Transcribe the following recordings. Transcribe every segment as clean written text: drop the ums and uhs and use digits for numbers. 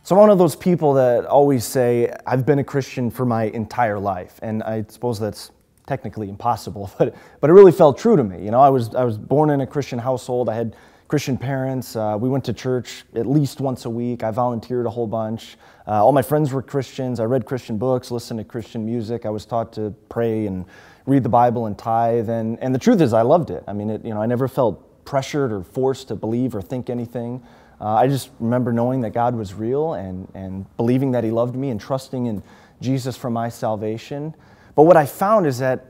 So I'm one of those people that always say, I've been a Christian for my entire life. And I suppose that's technically impossible, but it really felt true to me. You know, I was born in a Christian household. I had Christian parents. We went to church at least once a week. I volunteered a whole bunch. All my friends were Christians. I read Christian books, listened to Christian music. I was taught to pray and read the Bible and tithe. And the truth is, I loved it. I mean, I never felt pressured or forced to believe or think anything. I just remember knowing that God was real and believing that He loved me and trusting in Jesus for my salvation. But what I found is that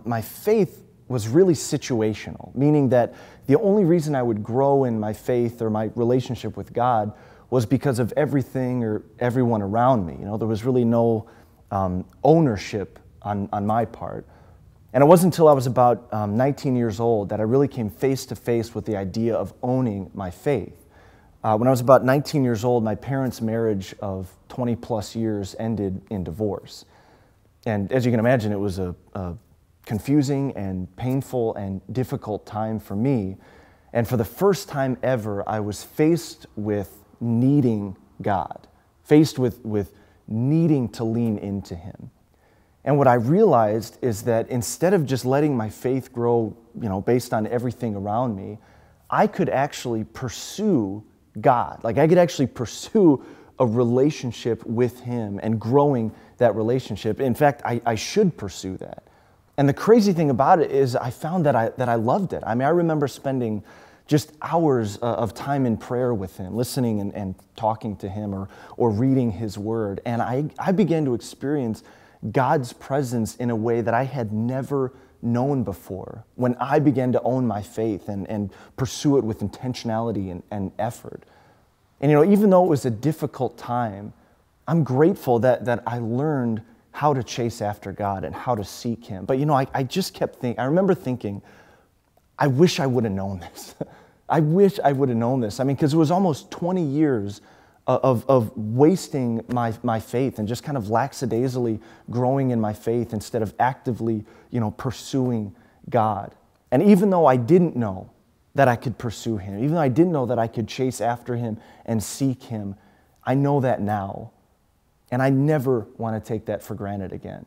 my faith was really situational, meaning that the only reason I would grow in my faith or my relationship with God was because of everything or everyone around me. You know, there was really no ownership on my part. And it wasn't until I was about 19 years old that I really came face to face with the idea of owning my faith. When I was about 19 years old, my parents' marriage of 20 plus years ended in divorce. And as you can imagine, it was a confusing and painful and difficult time for me. And for the first time ever, I was faced with needing God, faced with needing to lean into Him. And what I realized is that instead of just letting my faith grow, based on everything around me, I could actually pursue God. Like I could actually pursue a relationship with Him and growing that relationship. In fact, I should pursue that. And the crazy thing about it is I found that I loved it. I mean, I remember spending just hours of time in prayer with Him, listening and talking to Him or reading His Word. And I began to experience God's presence in a way that I had never known before when I began to own my faith and pursue it with intentionality and effort. And even though it was a difficult time, I'm grateful that I learned how to chase after God and how to seek Him. But I just kept thinking, I remember thinking, I wish I would have known this. I wish I would have known this. I mean, because it was almost 20 years of wasting my faith and just kind of lackadaisically growing in my faith instead of actively, pursuing God. And even though I didn't know that I could pursue Him, even though I didn't know that I could chase after Him and seek Him, I know that now. And I never want to take that for granted again.